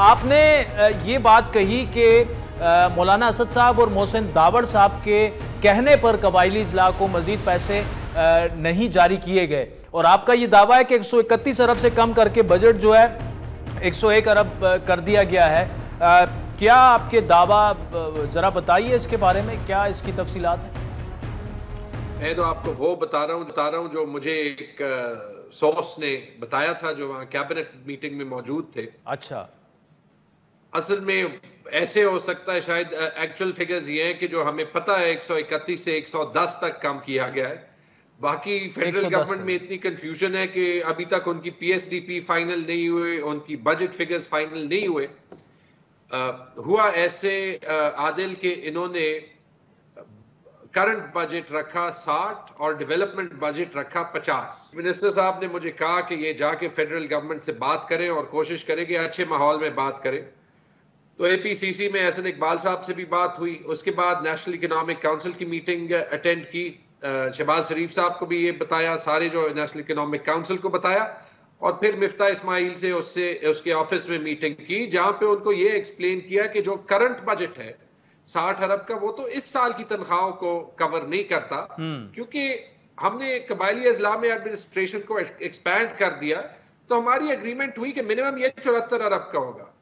आपने ये बात कही कि मौलाना असद साहब और मोहसिन दावड़ साहब के कहने पर कबायली अजला को मजीद पैसे नहीं जारी किए गए, और आपका ये दावा है कि 131 अरब से कम करके बजट जो है 101 अरब कर दिया गया है। क्या आपके दावा, जरा बताइए इसके बारे में, क्या इसकी तफसीलात है? मैं तो आपको वो बता रहा हूँ जो मुझे एक सोर्स ने बताया था जो वहाँ कैबिनेट मीटिंग में मौजूद थे। अच्छा, असल में ऐसे हो सकता है, शायद एक्चुअल फिगर्स ये हैं कि जो हमें पता है 131 से 110 तक कम किया गया है। बाकी फेडरल गवर्नमेंट में इतनी कंफ्यूजन है कि अभी तक उनकी पीएसडीपी फाइनल नहीं हुए, उनकी बजट फिगर्स फाइनल नहीं हुए। हुआ ऐसे आदिल के इन्होंने करंट बजट रखा 60 और डेवलपमेंट बजट रखा 50। मिनिस्टर साहब ने मुझे कहा कि ये जाके फेडरल गवर्नमेंट से बात करें और कोशिश करें कि अच्छे माहौल में बात करें। तो एपीसीसी में एहसन इकबाल साहब से भी बात हुई, उसके बाद नेशनल इकोनॉमिक काउंसिल की मीटिंग अटेंड की, शहबाज शरीफ साहब को भी ये बताया, सारे जो नेशनल इकोनॉमिक काउंसिल को बताया, और फिर मिफ्ता इस्माइल से उसके ऑफिस में मीटिंग की, जहां पे उनको ये एक्सप्लेन किया कि जो करंट बजट है 60 अरब का, वो तो इस साल की तनख्वाहों को कवर नहीं करता, क्योंकि हमने कबायली अजला में एडमिनिस्ट्रेशन को एक्सपैंड कर दिया, तो हमारी एग्रीमेंट हुई कि मिनिमम ये 74 अरब का होगा।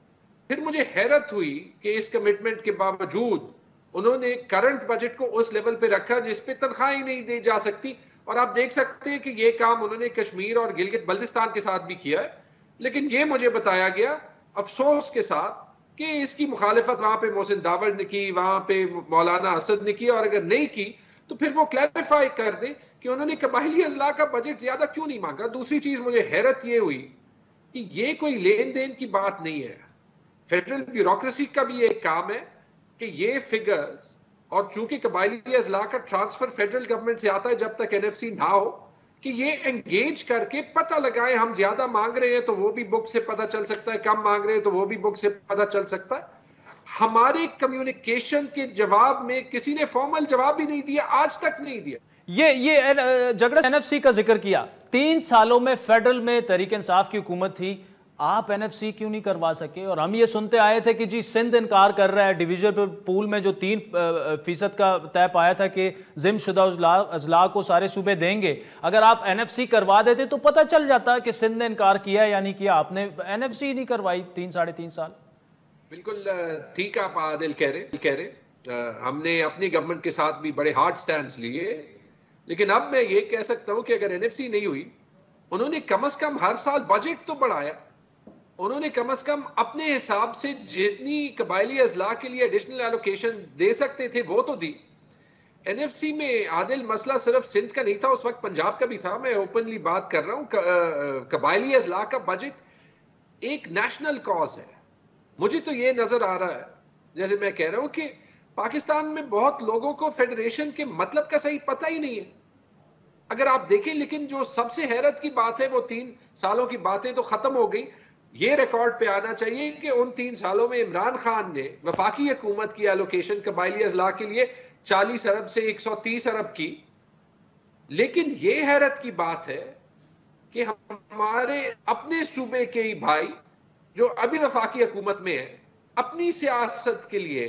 फिर मुझे हैरत हुई कि इस कमिटमेंट के बावजूद उन्होंने करंट बजट को उस लेवल पे रखा जिस पे तनख्वाहें नहीं दी जा सकती, और आप देख सकते हैं कि ये काम उन्होंने कश्मीर और गिलगित बल्तिस्तान के साथ भी किया है। लेकिन ये मुझे बताया गया अफसोस के साथ कि इसकी मुखालिफत वहां पे मोहसिन दावड़ ने की, वहां पे मौलाना असद ने की, और अगर नहीं की तो फिर वो क्लैरिफाई कर दे कि उन्होंने कबायली अजला का बजट ज्यादा क्यों नहीं मांगा। दूसरी चीज मुझे हैरत ये हुई कि ये कोई लेन देन की बात नहीं है, फेडरल ब्यूरोक्रेसी का भी एक काम है कि ये फिगर्स, और चूंकि कबायली अजला का ट्रांसफर फेडरल गवर्नमेंट से आता है जब तक एनएफसी ना हो, कि ये एंगेज करके पता लगाए हम ज्यादा मांग रहे हैं तो वो भी बुक से पता चल सकता है, कम मांग रहे हैं तो वो भी बुक से पता चल सकता है। हमारे कम्युनिकेशन के जवाब में किसी ने फॉर्मल जवाब भी नहीं दिया, आज तक नहीं दिया। ये जगड़ा एनएफसी का जिक्र किया, 3 सालों में फेडरल में तहरीक इंसाफ की हुकूमत थी, आप एनएफसी क्यों नहीं करवा सके? और हम ये सुनते आए थे कि जी सिंध इनकार कर रहा है, डिवीजन पूल में जो 3% का तय पाया था कि जिम्मेशुदा अजला को सारे सूबे देंगे, अगर आप एनएफसी करवा देते तो पता चल जाता कि सिंध ने इनकार किया है या नहीं किया। आपने एनएफसी नहीं करवाई 3-3.5 साल। बिल्कुल ठीक आप आदिल कह रहे। हमने अपनी गवर्नमेंट के साथ भी बड़े हार्ड स्टैंड्स लिए, लेकिन अब मैं ये कह सकता हूं कि अगर एनएफसी नहीं हुई, उन्होंने कम से कम हर साल बजट तो बढ़ाया, उन्होंने कम से कम अपने हिसाब से जितनी कबायली अजला के लिए एडिशनल एलोकेशन दे सकते थे वो तो दी। एनएफसी में आदिल मसला सिर्फ सिंध का नहीं था, उस वक्त पंजाब का भी था। मैं ओपनली बात कर रहा हूं, कबायली अजला का बजट एक नेशनल कॉज है। मुझे तो ये नजर आ रहा है, जैसे मैं कह रहा हूं कि पाकिस्तान में बहुत लोगों को फेडरेशन के मतलब का सही पता ही नहीं है, अगर आप देखें। लेकिन जो सबसे हैरत की बात है, वो 3 सालों की बातें तो खत्म हो गई। ये रिकॉर्ड पे आना चाहिए कि उन 3 सालों में इमरान खान ने वफाकी हुकूमत की एलोकेशन कबायली अजला के लिए 40 अरब से 130 अरब की। लेकिन ये हैरत की बात है कि हमारे अपने सूबे के ही भाई जो अभी वफाकी हुकूमत में है, अपनी सियासत के लिए,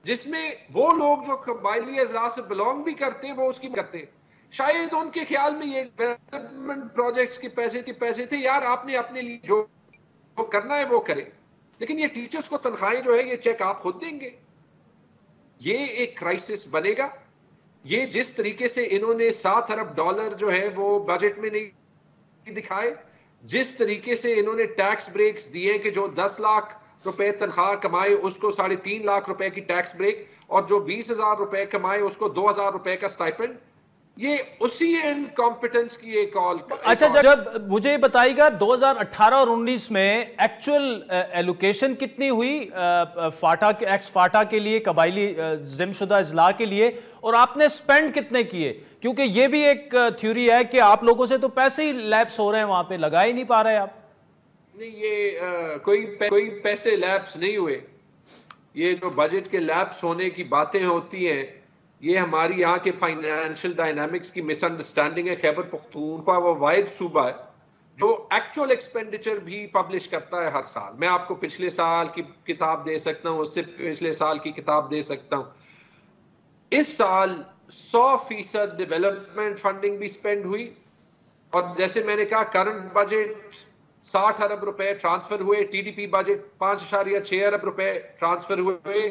जिसमें वो लोग जो कबायली अजला से बिलोंग भी करते हैं वो उसकी करते हैं, शायद उनके ख्याल में ये डेवलपमेंट प्रोजेक्ट्स के पैसे थे, यार आपने अपने लिए जो करना है वो करें। लेकिन ये टीचर्स को तनख्वाहें जो है ये चेक आप खुद देंगे, ये एक क्राइसिस बनेगा। ये जिस तरीके से इन्होंने 7 अरब डॉलर जो है वो बजट में नहीं दिखाए, जिस तरीके से इन्होंने टैक्स ब्रेक्स दिए कि जो 10 लाख रुपए तनख्वाह कमाए उसको 3.5 लाख रुपए की टैक्स ब्रेक, और जो 20,000 रुपए कमाए उसको 2,000 रुपए का स्टाइपेंड, ये उसी इनकॉम्पिटेंस की एक कॉल। अच्छा, जब मुझे बताइएगा 2018 और 19 में एक्चुअल एलोकेशन कितनी हुई फाटा के लिए, कबायली जिम्मेशुदा अजला के लिए, और आपने स्पेंड कितने किए? क्योंकि ये भी एक थ्योरी है कि आप लोगों से तो पैसे ही लैप्स हो रहे हैं, वहां पे लगा ही नहीं पा रहे आप। नहीं, ये कोई पैसे लैप्स नहीं हुए। ये जो बजट के लैप्स होने की बातें होती हैं, ये हमारी यहाँ के फाइनेंशियल डायनामिक्स की मिसअंडरस्टैंडिंग है। खैबर पख्तूनख्वा वो वाहिद सूबा है जो एक्चुअल एक्सपेंडिचर भी पब्लिश करता है हर साल। मैं आपको पिछले साल की किताब दे सकता हूं, उससे पिछले साल की किताब दे सकता हूं। इस साल 100% डेवलपमेंट फंडिंग भी स्पेंड हुई, और जैसे मैंने कहा करंट बजट 60 अरब रुपए ट्रांसफर हुए, टीडीपी बजट 5.6 अरब रुपए ट्रांसफर हुए।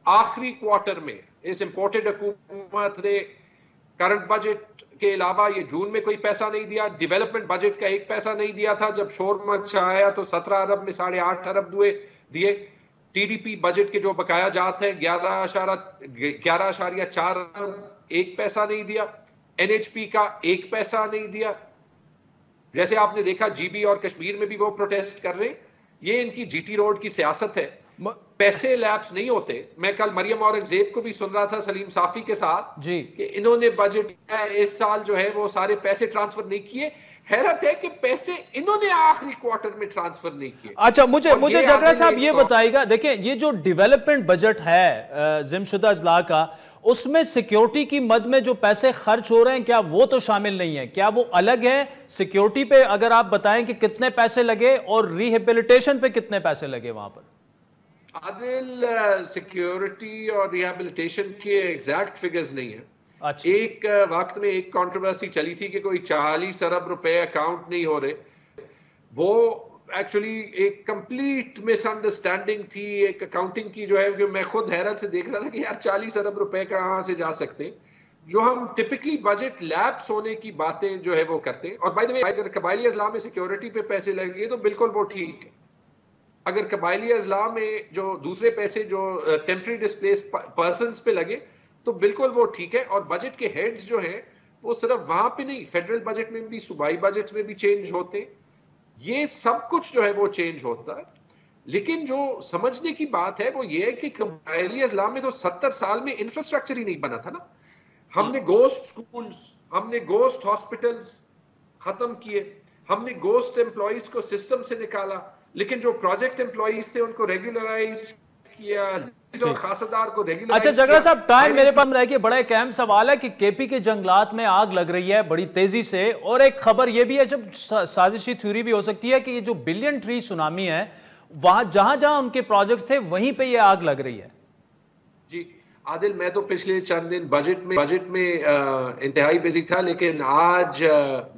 आखिरी क्वार्टर में इस इंपोर्टेड हुकूमत ने करंट बजट के अलावा ये जून में कोई पैसा नहीं दिया, डेवलपमेंट बजट का एक पैसा नहीं दिया था। जब शोर मचाया तो 17 अरब में 8.5 अरब दिए। टीडीपी बजट के जो बकाया जात है 11.4 अरब, एक पैसा नहीं दिया। एनएचपी का एक पैसा नहीं दिया। जैसे आपने देखा जीबी और कश्मीर में भी वो प्रोटेस्ट कर रहे हैं। ये इनकी जीटी रोड की सियासत है। पैसे लैप्स नहीं होते। मैं कल मरियम औरंगजेब को भी सुन रहा था सलीम साफी के साथ जी कि इन्होंने बजट इस साल जो है वो सारे पैसे ट्रांसफर नहीं किए। हैरत है कि पैसे इन्होंने आखिरी क्वार्टर में ट्रांसफर नहीं किए। अच्छा, मुझे जगरा साहब ये बताइएगा, देखिए ये जो डेवलपमेंट बजट है जिम्मेशुदा अजला का, उसमें सिक्योरिटी की मद में जो पैसे खर्च हो रहे हैं क्या वो तो शामिल नहीं है? क्या वो अलग है? सिक्योरिटी पे अगर आप बताएं कि कितने पैसे लगे और रिहेबिलिटेशन पे कितने पैसे लगे वहां पर? आदिल, सिक्योरिटी और रिहेबिलिटेशन के एग्जैक्ट फिगर्स नहीं है। अच्छा। एक वक्त में एक कंट्रोवर्सी चली थी कि कोई 40 अरब रुपए अकाउंट नहीं हो रहे। वो एक्चुअली एक कंप्लीट मिसअंडरस्टैंडिंग थी एक अकाउंटिंग की, जो है कि मैं खुद हैरत से देख रहा था कि यार 40 अरब रुपए कहाँ से जा सकते हैं। जो हम टिपिकली बजट लैप्स होने की बातें जो है वो करते हैं। और बाय द वे, अगर कबायली अजला में सिक्योरिटी पे पैसे लगेंगे तो बिल्कुल वो ठीक है। अगर कबायली अजला में जो दूसरे पैसे जो टेम्पररी डिस्प्लेस पर्सन्स पे लगे तो बिल्कुल वो ठीक है। और बजट के हेड्स जो हैं वो सिर्फ वहां पे नहीं, फेडरल बजट में भी, सूबाई बजट में भी चेंज होते हैं। ये सब कुछ जो है वो चेंज होता है। लेकिन जो समझने की बात है वो ये है कि कबायली अजला में तो 70 साल में इंफ्रास्ट्रक्चर ही नहीं बना था ना। हमने गोस्ट स्कूल्स, हमने गोस्ट हॉस्पिटल्स खत्म किए, हमने गोस्ट एम्प्लॉइज को सिस्टम से निकाला, लेकिन जो प्रोजेक्ट एम्प्लॉइज थे उनको रेगुलराइज किया और खासदार को रेगुलराइज। अच्छा जगरा साहब, टाइम मेरे पास रह गया। बड़ा एक अहम सवाल है कि केपी के जंगलात में आग लग रही है बड़ी तेजी से, और एक खबर यह भी है, जब साजिशी थ्योरी भी हो सकती है कि ये जो बिलियन ट्री सुनामी है, वहां जहां जहां उनके प्रोजेक्ट थे वहीं पे ये आग लग रही है। जी आदिल, मैं तो पिछले चंद दिन बजट में इंतहाई बिजी था, लेकिन आज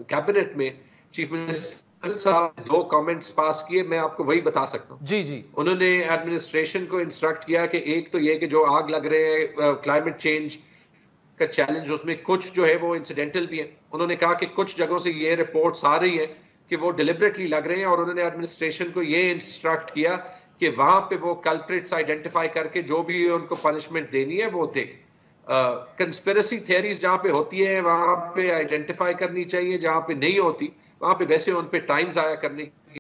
कैबिनेट में चीफ मिनिस्टर साहब 2 कमेंट्स पास किए, मैं आपको वही बता सकता हूँ। जी जी। उन्होंने एडमिनिस्ट्रेशन को इंस्ट्रक्ट किया कि एक तो ये कि जो आग लग रहे हैं क्लाइमेट चेंज का चैलेंज, उसमें कुछ जो है वो इंसिडेंटल भी है। उन्होंने कहा कि कुछ जगहों से ये रिपोर्ट्स आ रही है कि वो डिलिबरेटली लग रहे हैं, और उन्होंने एडमिनिस्ट्रेशन को ये इंस्ट्रक्ट किया कि वहां पे वो कल्प्रिट्स आइडेंटिफाई करके जो भी उनको पनिशमेंट देनी है वो दे। कंस्पिरेसी थियरीज जहां पे होती है वहां पे आइडेंटिफाई करनी चाहिए, जहां पे नहीं होती वहां पे वैसे उन पे टाइम जाया करने